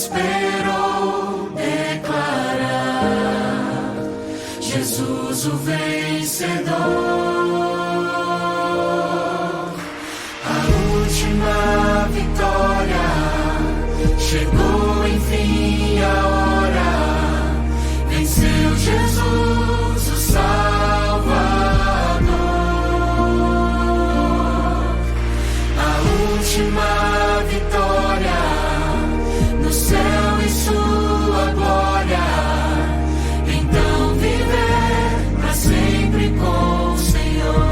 esperou declarar Jesus o vencedor. A última vitória chegou, enfim, a hora. Venceu Jesus o Salvador. A última vitória no céu e sua glória. Então viver para sempre com o Senhor.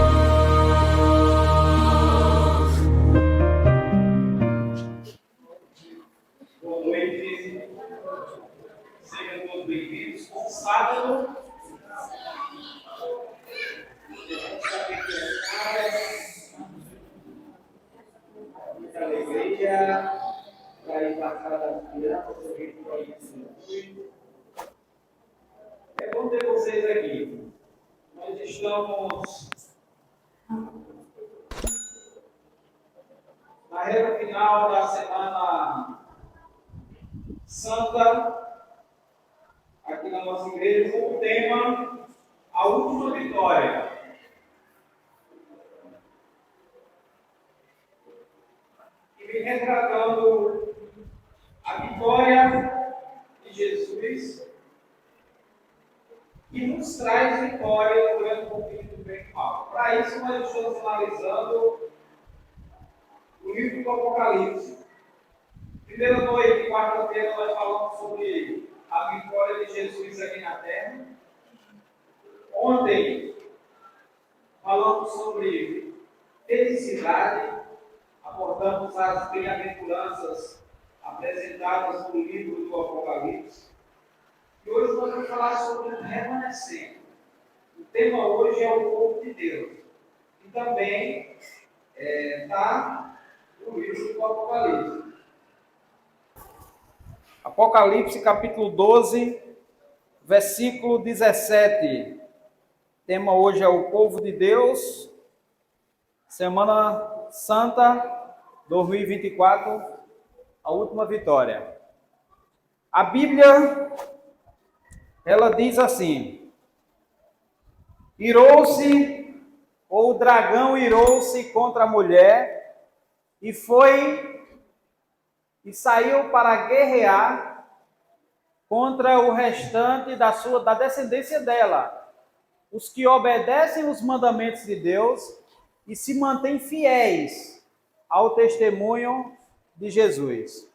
Boa noite, sejam todos bem-vindos. Com sábado, muita alegria para ir para cada criança, para isso. É bom ter vocês aqui. Nós estamos na reta final da Semana Santa, aqui na nossa igreja, com o tema A Última Vitória. E vem retratando a vitória de Jesus, que nos traz vitória durante o conflito do bem e do mal. Para isso, nós estamos analisando o livro do Apocalipse. Primeira noite, quarta-feira, nós falamos sobre a vitória de Jesus aqui na terra. Ontem, falamos sobre felicidade, abordamos as bem-aventuranças apresentadas no livro do Apocalipse. E hoje nós vamos falar sobre o remanescente. O tema hoje é o povo de Deus. E também está no livro do Apocalipse. Apocalipse capítulo 12, versículo 17. O tema hoje é o povo de Deus, Semana Santa 2024, a última vitória. A Bíblia, ela diz assim: irou-se, ou o dragão irou-se contra a mulher, e saiu para guerrear contra o restante da descendência dela, os que obedecem os mandamentos de Deus e se mantêm fiéis ao testemunho de Jesus.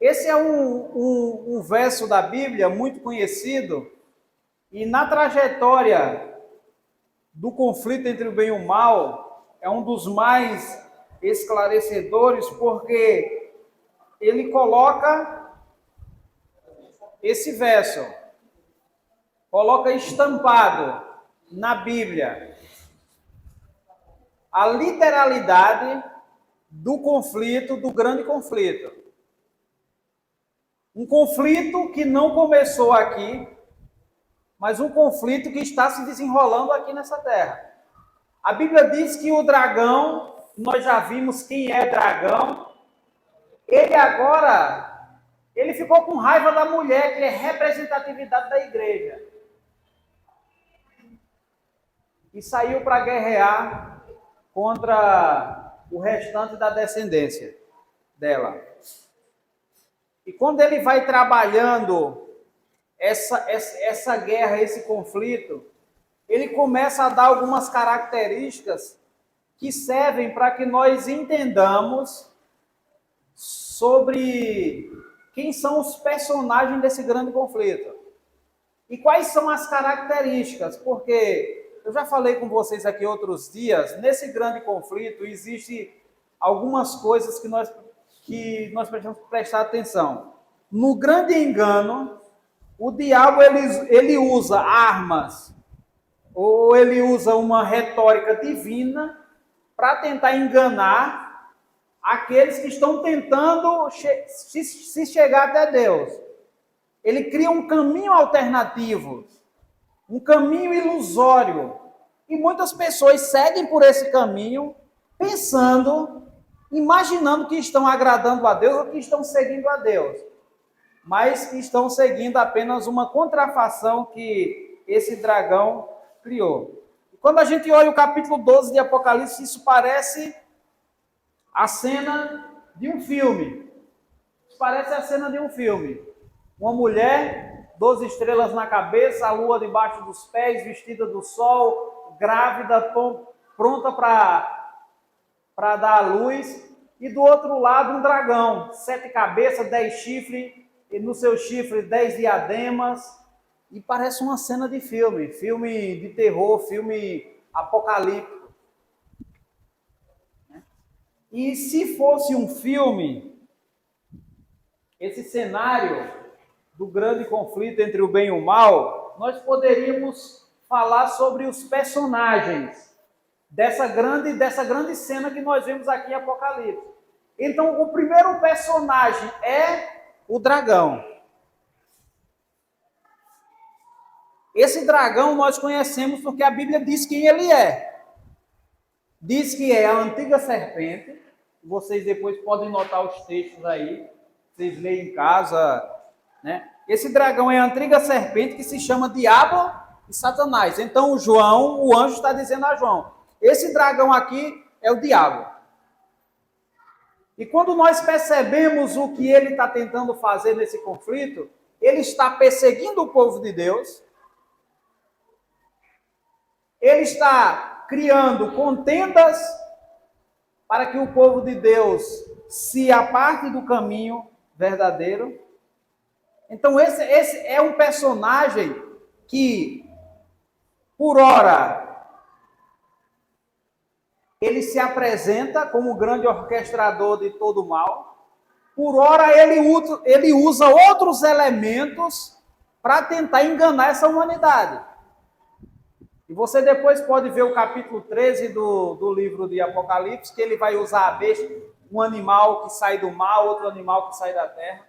Esse é um verso da Bíblia muito conhecido, e na trajetória do conflito entre o bem e o mal, é um dos mais esclarecedores, porque ele coloca esse verso, coloca estampado na Bíblia a literalidade do conflito, do grande conflito. Um conflito que não começou aqui, mas um conflito que está se desenrolando aqui nessa terra. A Bíblia diz que o dragão, nós já vimos quem é dragão. Ele ficou com raiva da mulher, que é representatividade da igreja. E saiu para guerrear contra o restante da descendência dela. E quando ele vai trabalhando essa guerra, esse conflito, ele começa a dar algumas características que servem para que nós entendamos sobre quem são os personagens desse grande conflito. E quais são as características? Porque eu já falei com vocês aqui outros dias, nesse grande conflito existem algumas coisas que nós precisamos prestar atenção. No grande engano, o diabo ele usa armas, ou ele usa uma retórica divina para tentar enganar aqueles que estão tentando se chegar até Deus. Ele cria um caminho alternativo, um caminho ilusório. E muitas pessoas seguem por esse caminho, pensando, imaginando que estão agradando a Deus ou que estão seguindo a Deus. mas estão seguindo apenas uma contrafação que esse dragão criou. Quando a gente olha o capítulo 12 de Apocalipse, isso parece a cena de um filme. Isso parece a cena de um filme. Uma mulher, 12 estrelas na cabeça, a lua debaixo dos pés, vestida do sol, grávida, pronta para dar a luz. E do outro lado um dragão, 7 cabeças, 10 chifres, e no seu chifre 10 diademas. E parece uma cena de filme de terror, filme apocalíptico. E se fosse um filme, esse cenário do grande conflito entre o bem e o mal, nós poderíamos falar sobre os personagens dessa grande cena que nós vemos aqui em Apocalipse. Então, o primeiro personagem é o dragão. Esse dragão nós conhecemos porque a Bíblia diz quem ele é. Diz que é a antiga serpente. Vocês depois podem notar os textos aí. Vocês leem em casa, né? Esse dragão é a antiga serpente que se chama Diabo e Satanás. Então o anjo está dizendo a João, esse dragão aqui é o diabo. E quando nós percebemos o que ele está tentando fazer nesse conflito, ele está perseguindo o povo de Deus, ele está criando contendas para que o povo de Deus se aparte do caminho verdadeiro. Então esse é um personagem que, por ora, ele se apresenta como o grande orquestrador de todo o mal. Por ora, ele usa outros elementos para tentar enganar essa humanidade. E você depois pode ver o capítulo 13 do livro de Apocalipse, que ele vai usar a besta, um animal que sai do mar, outro animal que sai da terra.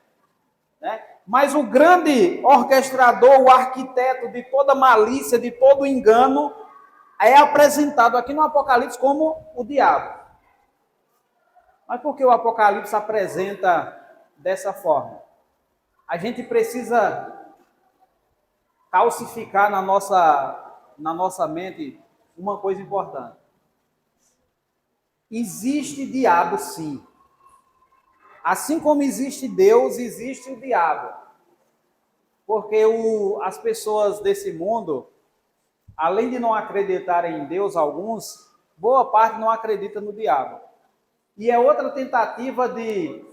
Né? Mas o grande orquestrador, o arquiteto de toda malícia, de todo engano, é apresentado aqui no Apocalipse como o diabo. Mas por que o Apocalipse apresenta dessa forma? A gente precisa calcificar na nossa mente uma coisa importante. Existe diabo, sim. Assim como existe Deus, existe o diabo. Porque as pessoas desse mundo, além de não acreditarem em Deus, alguns, boa parte não acredita no diabo. E é outra tentativa de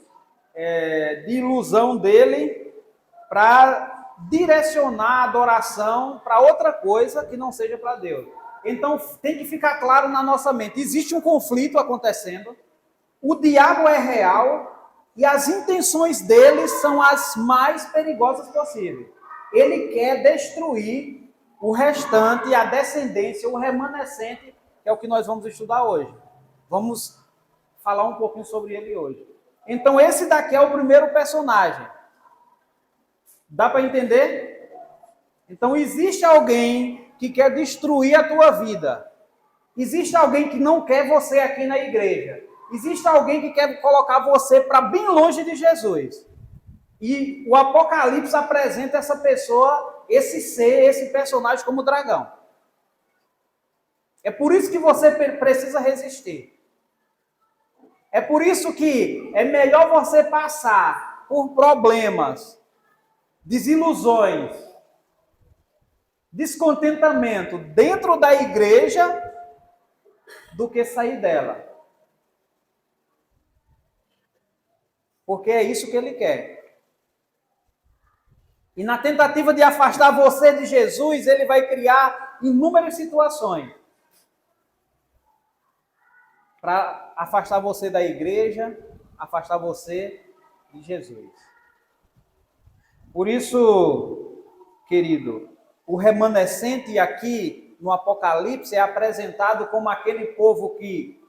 ilusão dele para direcionar a adoração para outra coisa que não seja para Deus. Então tem que ficar claro na nossa mente, existe um conflito acontecendo, o diabo é real e as intenções dele são as mais perigosas possíveis. Ele quer destruir o restante, a descendência, o remanescente, que é o que nós vamos estudar hoje. Vamos falar um pouquinho sobre ele hoje. Então esse daqui é o primeiro personagem. Dá para entender? Então existe alguém que quer destruir a tua vida. Existe alguém que não quer você aqui na igreja. Existe alguém que quer colocar você para bem longe de Jesus. E o Apocalipse apresenta essa pessoa, esse ser, esse personagem como dragão. É por isso que você precisa resistir. É por isso que é melhor você passar por problemas, desilusões, descontentamento dentro da igreja do que sair dela. Porque é isso que ele quer. E na tentativa de afastar você de Jesus, ele vai criar inúmeras situações para afastar você da igreja, afastar você de Jesus. Por isso, querido, o remanescente aqui no Apocalipse é apresentado como aquele povo que,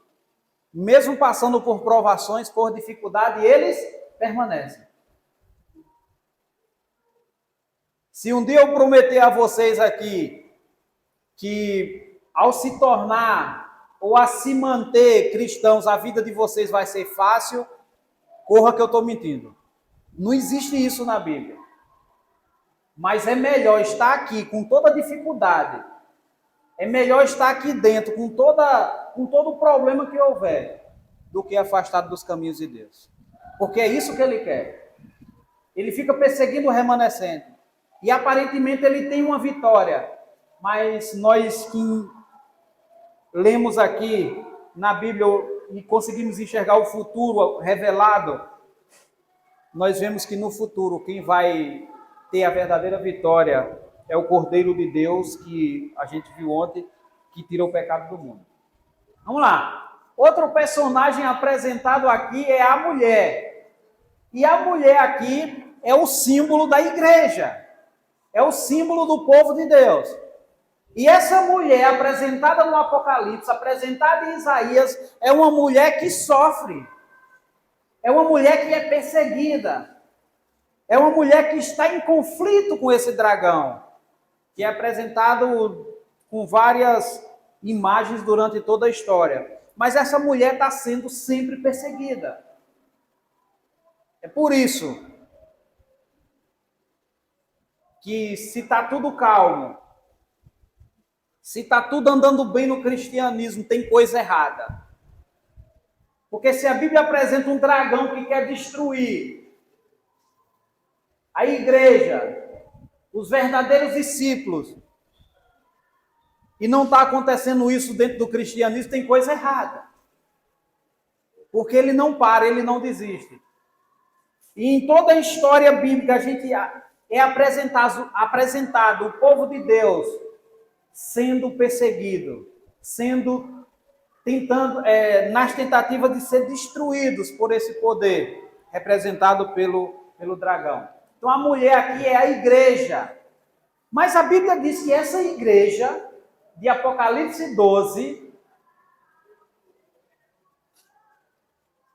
mesmo passando por provações, por dificuldade, eles permanecem. Se um dia eu prometer a vocês aqui que ao se tornar ou a se manter cristãos, a vida de vocês vai ser fácil, corra que eu estou mentindo. Não existe isso na Bíblia. Mas é melhor estar aqui com toda dificuldade. É melhor estar aqui dentro com todo o problema que houver, do que afastado dos caminhos de Deus. Porque é isso que ele quer. Ele fica perseguindo o remanescente. E aparentemente ele tem uma vitória. Mas nós que lemos aqui na Bíblia e conseguimos enxergar o futuro revelado, nós vemos que no futuro quem vai ter a verdadeira vitória é o Cordeiro de Deus, que a gente viu ontem, que tira o pecado do mundo. Vamos lá. Outro personagem apresentado aqui é a mulher. E a mulher aqui é o símbolo da igreja. É o símbolo do povo de Deus. E essa mulher apresentada no Apocalipse, apresentada em Isaías, é uma mulher que sofre. É uma mulher que é perseguida. É uma mulher que está em conflito com esse dragão, que é apresentado com várias imagens durante toda a história. Mas essa mulher está sendo sempre perseguida. É por isso que se está tudo calmo, se está tudo andando bem no cristianismo, tem coisa errada. Porque se a Bíblia apresenta um dragão que quer destruir a igreja, os verdadeiros discípulos, e não está acontecendo isso dentro do cristianismo, tem coisa errada. Porque ele não para, ele não desiste. E em toda a história bíblica, a gente é apresentado o povo de Deus sendo perseguido, nas tentativas de ser destruídos por esse poder, representado pelo dragão. Então a mulher aqui é a igreja. Mas a Bíblia diz que essa igreja, de Apocalipse 12,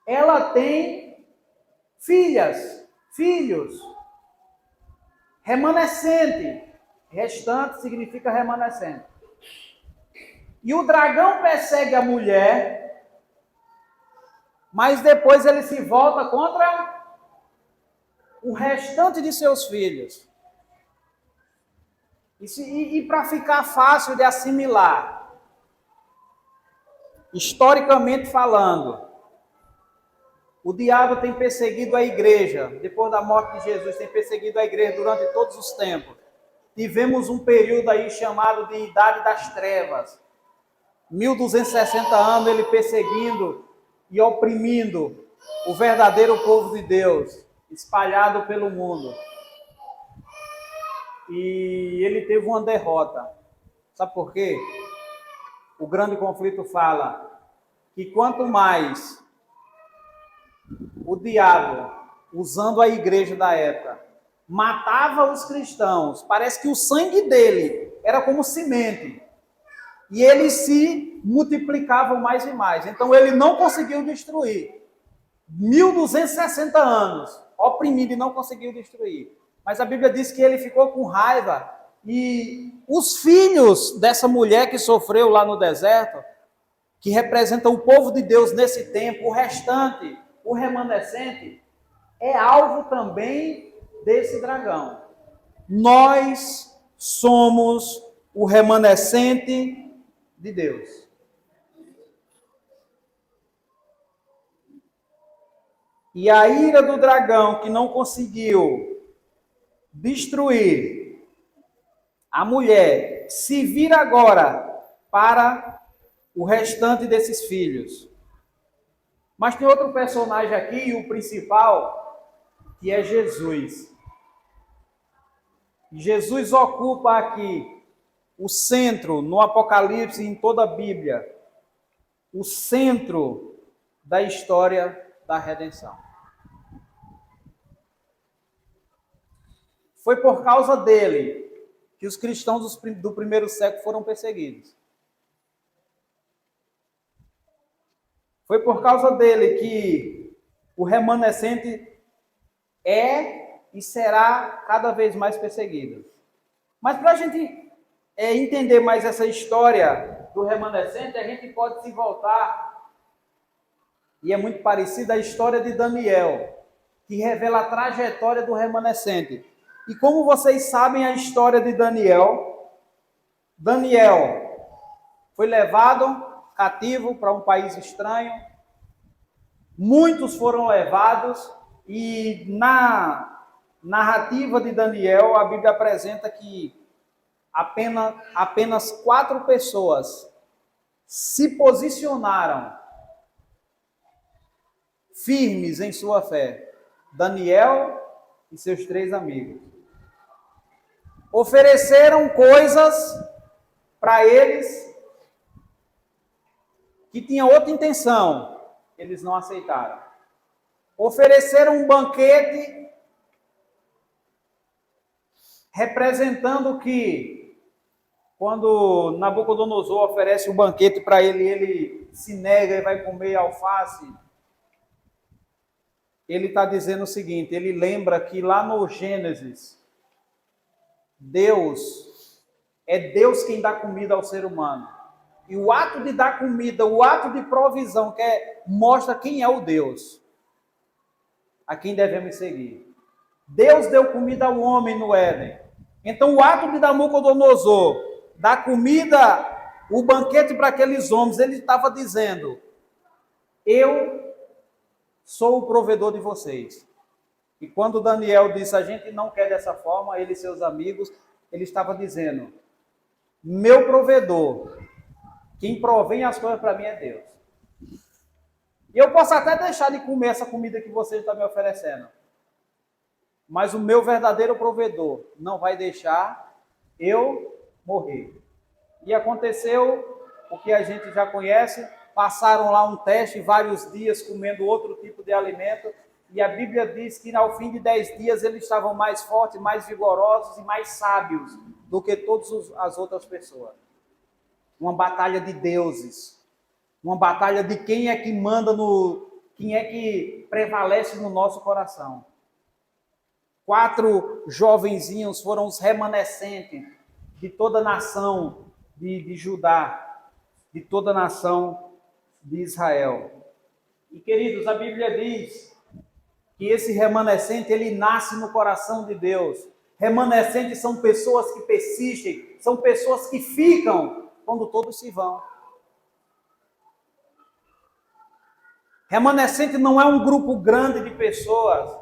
ela tem filhos, remanescente. Restante significa remanescente. E o dragão persegue a mulher, mas depois ele se volta contra o restante de seus filhos. E para ficar fácil de assimilar, historicamente falando, o diabo tem perseguido a igreja, depois da morte de Jesus, tem perseguido a igreja durante todos os tempos. Tivemos um período aí chamado de Idade das Trevas. 1260 anos ele perseguindo e oprimindo o verdadeiro povo de Deus, espalhado pelo mundo. E ele teve uma derrota. Sabe por quê? O grande conflito fala que quanto mais o diabo, usando a igreja da época, matava os cristãos, parece que o sangue dele era como semente. E eles se multiplicavam mais e mais. Então ele não conseguiu destruir. 1260 anos, oprimido e não conseguiu destruir. Mas a Bíblia diz que ele ficou com raiva. E os filhos dessa mulher que sofreu lá no deserto, que representam o povo de Deus nesse tempo, o restante, o remanescente, é alvo também desse dragão. Nós somos o remanescente de Deus. E a ira do dragão que não conseguiu destruir a mulher se vira agora para o restante desses filhos. Mas tem outro personagem aqui, o principal, que é Jesus. Jesus ocupa aqui o centro, no Apocalipse e em toda a Bíblia, o centro da história da redenção. Foi por causa dele que os cristãos do primeiro século foram perseguidos. Foi por causa dele que o remanescente é e será cada vez mais perseguido. Mas para a gente entender mais essa história do remanescente, a gente pode se voltar, e é muito parecida à história de Daniel. que revela a trajetória do remanescente. E como vocês sabem a história de Daniel, Daniel foi levado cativo para um país estranho, muitos foram levados, e na narrativa de Daniel, a Bíblia apresenta que apenas 4 pessoas se posicionaram firmes em sua fé: Daniel e seus 3 amigos. Ofereceram coisas para eles que tinham outra intenção, eles não aceitaram. Ofereceram um banquete representando que quando Nabucodonosor oferece um banquete para ele, ele se nega e vai comer alface. Ele está dizendo o seguinte, ele lembra que lá no Gênesis, Deus quem dá comida ao ser humano. E o ato de dar comida, o ato de provisão, mostra quem é o Deus a quem devemos seguir. Deus deu comida ao homem no Éden. Então o ato de Nabucodonosor dar comida, o banquete para aqueles homens, ele estava dizendo: eu sou o provedor de vocês. E quando Daniel disse, a gente não quer dessa forma, ele e seus amigos, ele estava dizendo, meu provedor, quem provém as coisas para mim é Deus. E eu posso até deixar de comer essa comida que você está me oferecendo, mas o meu verdadeiro provedor não vai deixar eu morrer. E aconteceu o que a gente já conhece, passaram lá um teste, vários dias comendo outro tipo de alimento, e a Bíblia diz que ao fim de 10 dias eles estavam mais fortes, mais vigorosos e mais sábios do que todas as outras pessoas. Uma batalha de deuses, uma batalha de quem é que manda quem é que prevalece no nosso coração. 4 jovenzinhos foram os remanescentes de toda a nação de Judá, de toda a nação de Israel. E queridos, a Bíblia diz que esse remanescente, ele nasce no coração de Deus. Remanescentes são pessoas que persistem, são pessoas que ficam quando todos se vão. Remanescente não é um grupo grande de pessoas,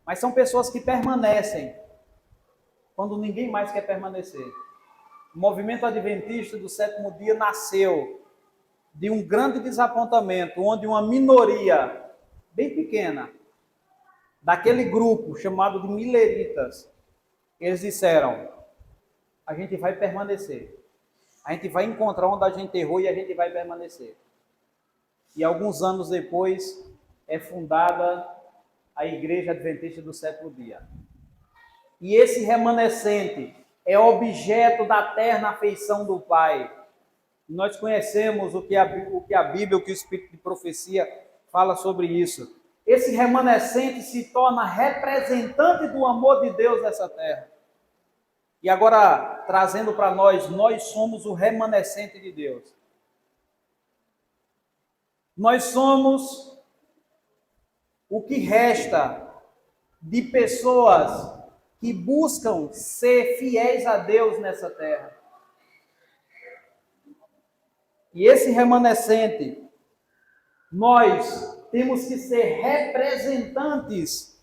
mas são pessoas que permanecem quando ninguém mais quer permanecer. O movimento adventista do 7º dia nasceu de um grande desapontamento, onde uma minoria bem pequena, daquele grupo chamado de mileritas, eles disseram, a gente vai permanecer, a gente vai encontrar onde a gente errou e a gente vai permanecer. E alguns anos depois é fundada a Igreja Adventista do 7º dia. E esse remanescente é objeto da terna afeição do Pai. Nós conhecemos o que a Bíblia, o que o Espírito de Profecia fala sobre isso. Esse remanescente se torna representante do amor de Deus nessa terra. E agora, trazendo para nós somos o remanescente de Deus. Nós somos o que resta de pessoas que buscam ser fiéis a Deus nessa terra. E esse remanescente, nós temos que ser representantes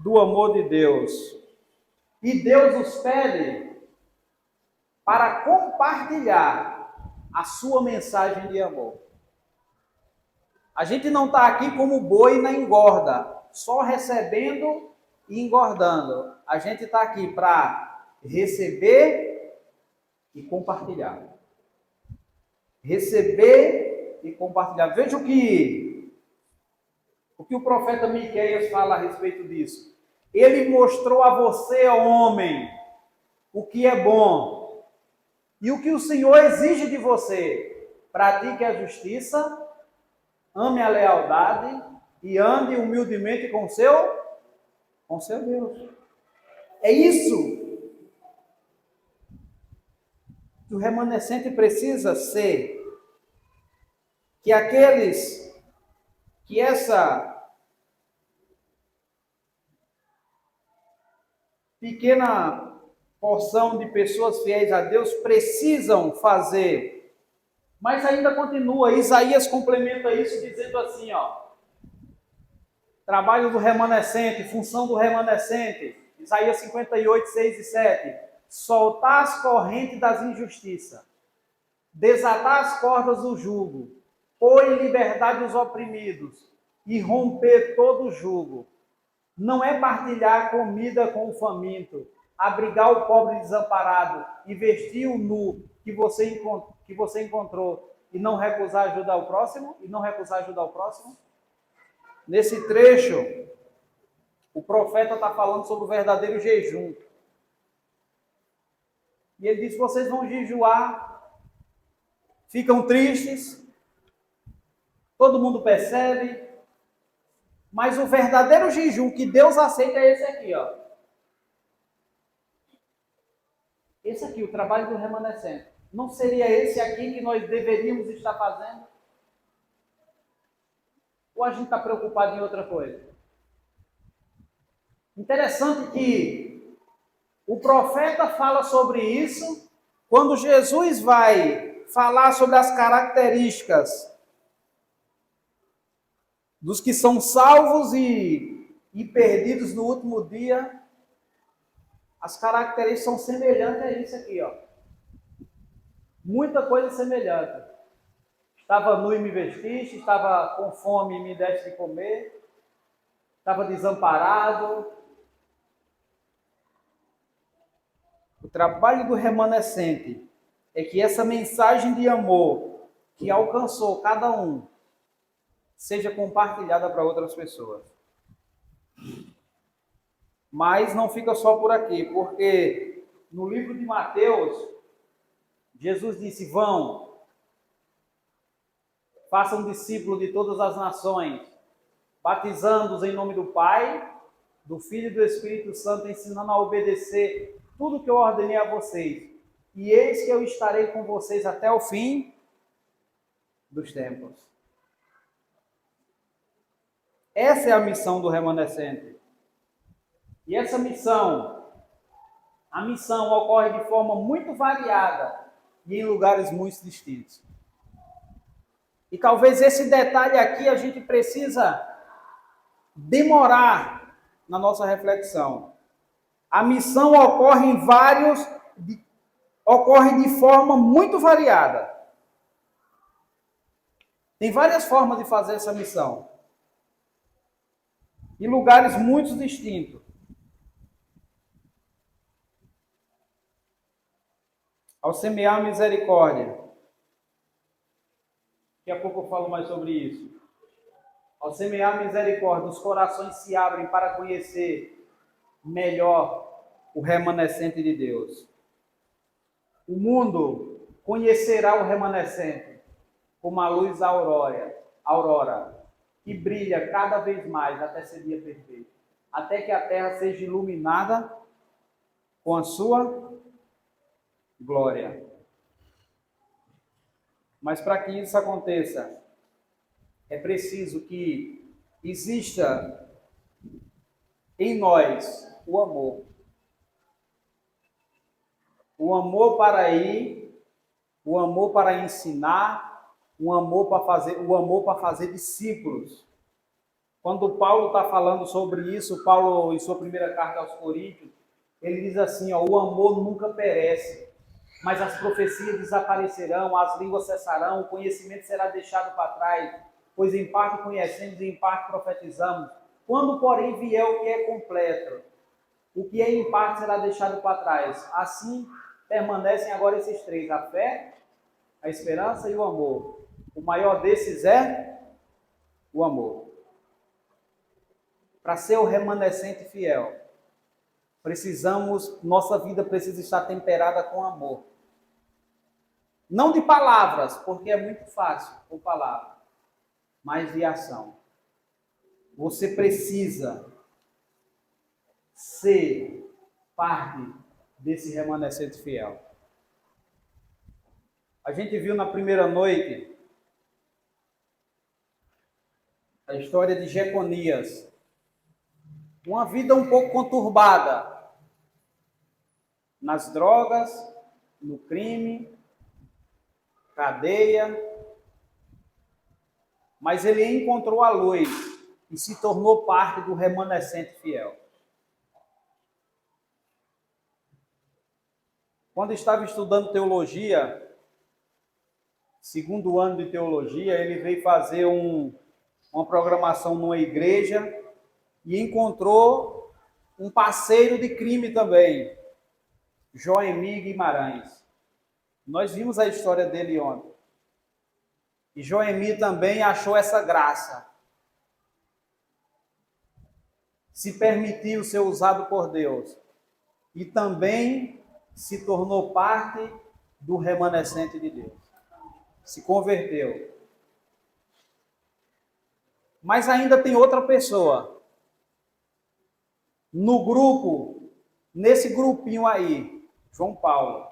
do amor de Deus. E Deus nos pede para compartilhar a sua mensagem de amor. A gente não está aqui como boi na engorda, só recebendo e engordando. A gente está aqui para receber e compartilhar. Receber e compartilhar. Veja o que o profeta Miqueias fala a respeito disso. Ele mostrou a você, homem, o que é bom e o que o Senhor exige de você. Pratique a justiça, ame a lealdade e ande humildemente com seu Deus. É isso que o remanescente precisa ser. Que essa pequena porção de pessoas fiéis a Deus precisam fazer. Mas ainda continua, Isaías complementa isso dizendo assim, trabalho do remanescente, função do remanescente, Isaías 58, 6 e 7, soltar as correntes das injustiças, desatar as cordas do jugo, pôr em liberdade os oprimidos e romper todo o jugo. Não é partilhar comida com o faminto, abrigar o pobre desamparado e vestir o nu que você encontrou e não recusar ajudar o próximo? Nesse trecho, o profeta está falando sobre o verdadeiro jejum. E ele diz: vocês vão jejuar, ficam tristes, todo mundo percebe, mas o verdadeiro jejum que Deus aceita é esse aqui, Esse aqui, o trabalho do remanescente. Não seria esse aqui que nós deveríamos estar fazendo? Ou a gente está preocupado em outra coisa? Interessante que o profeta fala sobre isso quando Jesus vai falar sobre as características dos que são salvos e perdidos no último dia. As características são semelhantes a isso aqui, Muita coisa semelhante. Estava nu e me vestiste, estava com fome e me deste de comer, estava desamparado. O trabalho do remanescente é que essa mensagem de amor que alcançou cada um seja compartilhada para outras pessoas. Mas não fica só por aqui, porque no livro de Mateus, Jesus disse: vão, façam discípulos de todas as nações, batizando-os em nome do Pai, do Filho e do Espírito Santo, ensinando a obedecer tudo que eu ordenei a vocês. E eis que eu estarei com vocês até o fim dos tempos. Essa é a missão do remanescente. E essa missão, a missão ocorre de forma muito variada e em lugares muito distintos. E talvez esse detalhe aqui a gente precisa demorar na nossa reflexão. A missão ocorre de forma muito variada. Tem várias formas de fazer essa missão. Em lugares muito distintos. Ao semear misericórdia. Daqui a pouco eu falo mais sobre isso. Ao semear misericórdia, os corações se abrem para conhecer melhor o remanescente de Deus. O mundo conhecerá o remanescente como a luz da aurora, que brilha cada vez mais até ser dia perfeito, até que a terra seja iluminada com a sua glória. Mas para que isso aconteça, é preciso que exista em nós o amor. O amor para ir, o amor para ensinar, o amor para fazer discípulos. Quando Paulo está falando sobre isso, Paulo, em sua primeira carta aos Coríntios, ele diz assim, o amor nunca perece. Mas as profecias desaparecerão, as línguas cessarão, o conhecimento será deixado para trás, pois em parte conhecemos e em parte profetizamos. Quando, porém, vier o que é completo, o que é em parte será deixado para trás. Assim permanecem agora esses três: a fé, a esperança e o amor. O maior desses é o amor. Para ser o remanescente fiel, nossa vida precisa estar temperada com amor. Não de palavras, porque é muito fácil com palavras, mas de ação. Você precisa ser parte desse remanescente fiel. A gente viu na primeira noite a história de Jeconias. Uma vida um pouco conturbada, nas drogas, no crime, cadeia, mas ele encontrou a luz e se tornou parte do remanescente fiel. Quando estava estudando teologia, segundo ano de teologia, ele veio fazer uma programação numa igreja e encontrou um parceiro de crime também, Joemir Guimarães. Nós vimos a história dele ontem. E Joemir também achou essa graça. Se permitiu ser usado por Deus. E também se tornou parte do remanescente de Deus. Se converteu. Mas ainda tem outra pessoa. No grupo, nesse grupinho aí, João Paulo,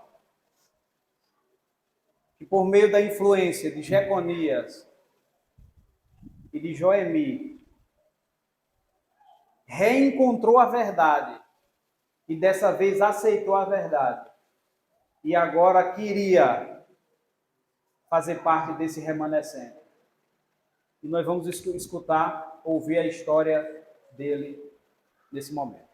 que por meio da influência de Jeconias e de Joemir, reencontrou a verdade e dessa vez aceitou a verdade e agora queria fazer parte desse remanescente. E nós vamos escutar, ouvir a história dele nesse momento.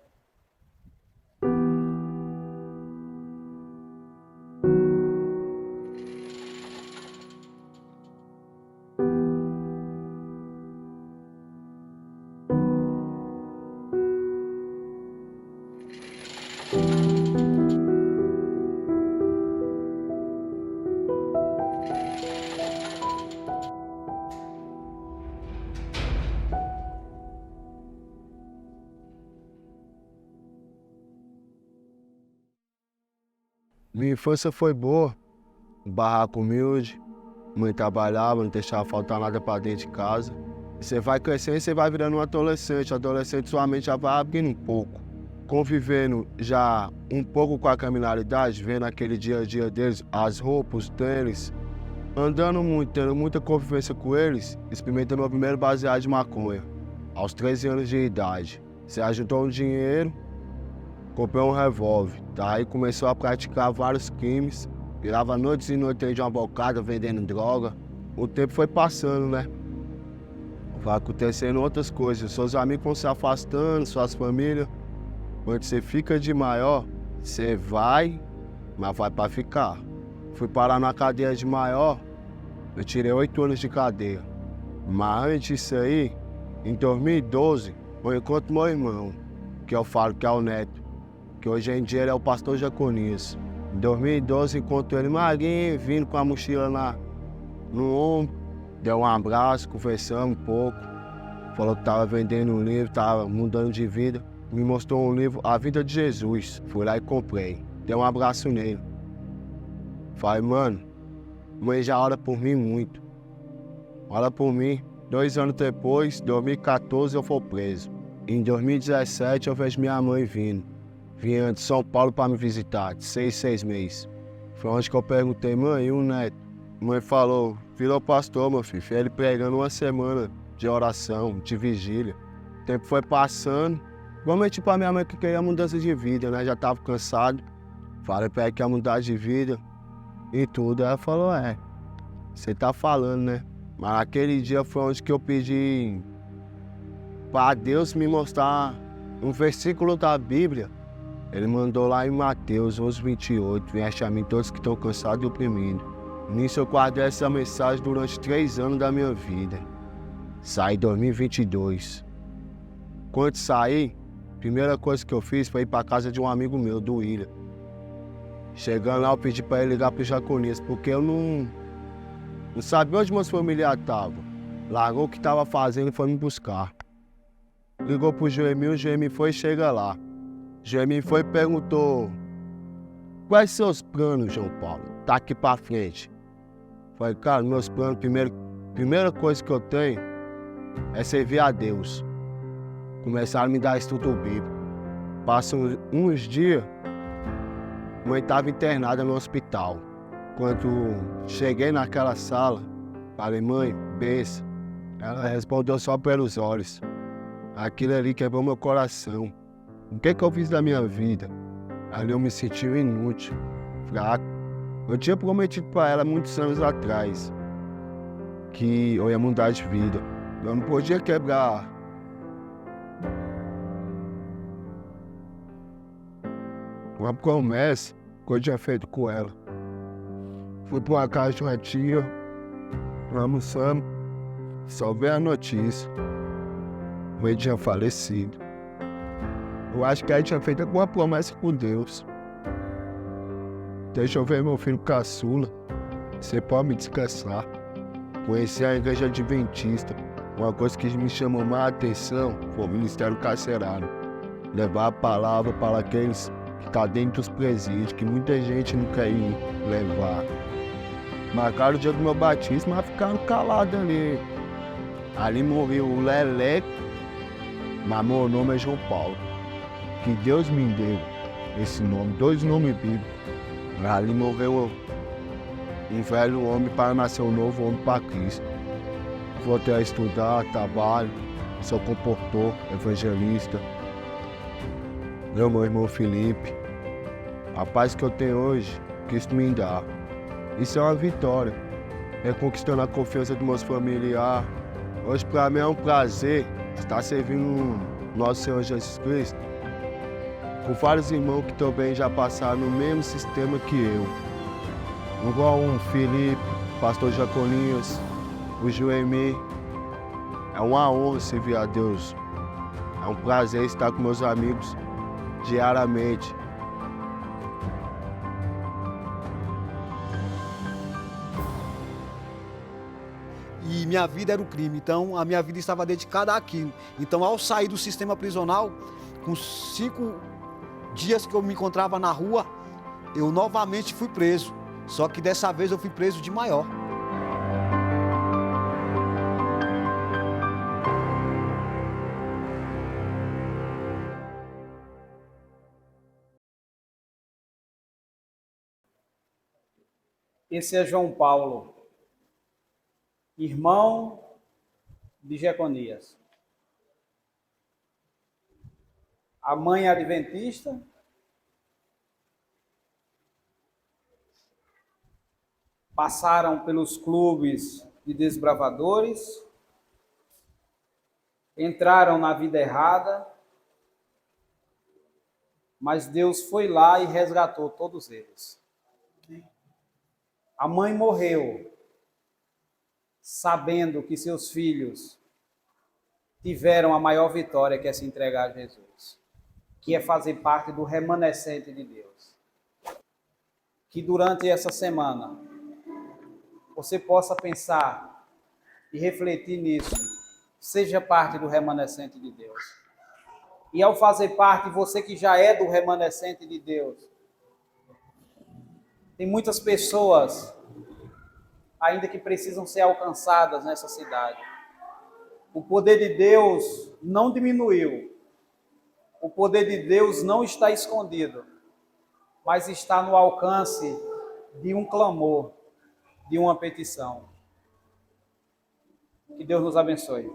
Minha infância foi boa, barraco humilde, mãe trabalhava, não deixava faltar nada para dentro de casa. E você vai crescendo e você vai virando um adolescente. Adolescente sua mente já vai abrindo um pouco. Convivendo já um pouco com a criminalidade, vendo aquele dia a dia deles, as roupas, os tênis, andando muito, tendo muita convivência com eles, experimentando meu primeiro baseado de maconha, aos 13 anos de idade. Você ajuntou um dinheiro, comprei um revólver, daí começou a praticar vários crimes, virava noites e noites de uma bocada vendendo droga. O tempo foi passando, né? Vai acontecendo outras coisas, seus amigos vão se afastando, suas famílias. Quando você fica de maior, você vai, mas vai pra ficar. Fui parar na cadeia de maior, eu tirei 8 anos de cadeia. Mas antes disso aí, em 2012, eu encontro meu irmão, que eu falo que é o Neto, que hoje em dia ele é o pastor Jeconias. Em 2012, encontro ele magrinho, vindo com a mochila no ombro, deu um abraço, conversamos um pouco, falou que estava vendendo um livro, estava mudando de vida, me mostrou um livro, A Vida de Jesus, fui lá e comprei, dei um abraço nele. Falei, mano, mãe já ora por mim muito, ora por mim. 2 anos depois, 2014, eu fui preso. Em 2017, eu vejo minha mãe vindo. Vinha de São Paulo para me visitar, de 6 meses. Foi onde que eu perguntei, mãe, e o Neto? Mãe falou, virou pastor, meu filho. Ele pregando uma semana de oração, de vigília. O tempo foi passando. Igualmente para minha mãe que queria mudança de vida, né? Já estava cansado. Falei para ela que ia mudar de vida e tudo. Ela falou, você tá falando, né? Mas aquele dia foi onde que eu pedi para Deus me mostrar um versículo da Bíblia. Ele mandou lá em Mateus 11:28, vem achar mim todos que estão cansados e oprimidos. Nisso eu guardei essa mensagem durante 3 anos da minha vida. Saí em 2022. Quando saí, a primeira coisa que eu fiz foi ir para casa de um amigo meu, do William. Chegando lá, eu pedi para ele ligar para o Jeconias, porque eu não sabia onde meus familiares estavam. Largou o que estava fazendo e foi me buscar. Ligou pro Joemir, o Joemir foi e chega lá. Joemir foi e perguntou, quais seus planos, João Paulo? Tá aqui pra frente. Falei, cara, meus planos, primeira coisa que eu tenho é servir a Deus. Começaram a me dar estudo bíblico. Passam uns dias, mãe estava internada no hospital. Quando cheguei naquela sala, falei, mãe, benção. Ela respondeu só pelos olhos. Aquilo ali quebrou meu coração. O que eu fiz da minha vida? Ali eu me senti inútil, fraco. Eu tinha prometido para ela muitos anos atrás que eu ia mudar de vida. Eu não podia quebrar uma promessa que eu tinha feito com ela. Fui para uma casa de uma tia, almoçamos, só veio a notícia. Ele tinha falecido. Eu acho que ela tinha feito alguma promessa com Deus. Deixa eu ver meu filho caçula. Você pode me descansar. Conheci a igreja adventista. Uma coisa que me chamou mais a atenção foi o ministério carcerário. Levar a palavra para aqueles que estão dentro dos presídios, que muita gente não quer ir levar. Marcaram o dia do meu batismo, mas ficaram calados ali. Ali morreu o Leleco, mas meu nome é João Paulo. Que Deus me deu esse nome, 2 nomes bíblicos. Ali morreu um velho homem para nascer um novo homem para Cristo. Voltei a estudar, trabalho, sou comportor, evangelista. Meu irmão Felipe. A paz que eu tenho hoje, Cristo me dá. Isso é uma vitória. É conquistando a confiança dos meus familiares. Hoje para mim é um prazer estar servindo o nosso Senhor Jesus Cristo com vários irmãos que também já passaram no mesmo sistema que eu. Igual o Felipe, pastor Jacolinhas, o Joemir. É uma honra servir a Deus. É um prazer estar com meus amigos diariamente. E minha vida era o crime, então a minha vida estava dedicada àquilo. Então, ao sair do sistema prisional, com 5 dias que eu me encontrava na rua, eu novamente fui preso. Só que dessa vez eu fui preso de maior. Esse é João Paulo, irmão de Jeconias. A mãe é adventista. Passaram pelos clubes de desbravadores. Entraram na vida errada. Mas Deus foi lá e resgatou todos eles. A mãe morreu sabendo que seus filhos tiveram a maior vitória, que é se entregar a Jesus, que é fazer parte do remanescente de Deus. Que durante essa semana você possa pensar e refletir nisso, seja parte do remanescente de Deus. E ao fazer parte, você que já é do remanescente de Deus, tem muitas pessoas ainda que precisam ser alcançadas nessa cidade. O poder de Deus não diminuiu. O poder de Deus não está escondido, mas está no alcance de um clamor, de uma petição. Que Deus nos abençoe.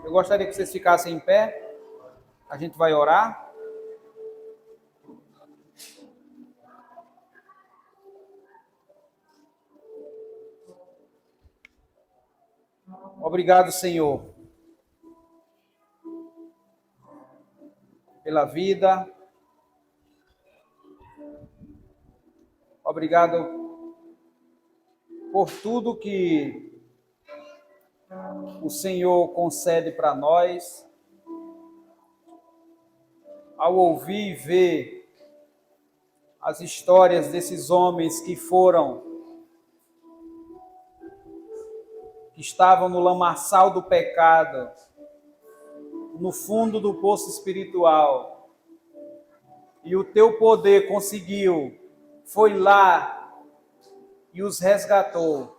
Eu gostaria que vocês ficassem em pé. A gente vai orar. Obrigado, Senhor, pela vida. Obrigado por tudo que o Senhor concede para nós. Ao ouvir e ver as histórias desses homens que estavam no lamaçal do pecado, no fundo do poço espiritual, e o teu poder foi lá e os resgatou.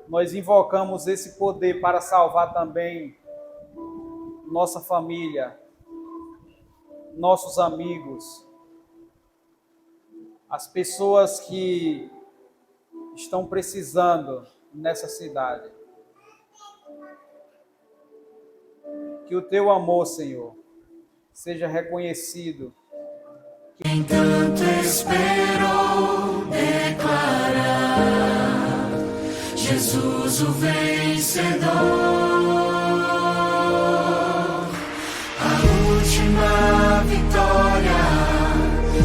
Nós invocamos esse poder para salvar também nossa família, nossos amigos, as pessoas que estão precisando nessa cidade. Que o teu amor, Senhor, seja reconhecido Quem tanto esperou declarar Jesus o vencedor. A última vitória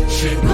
chegou.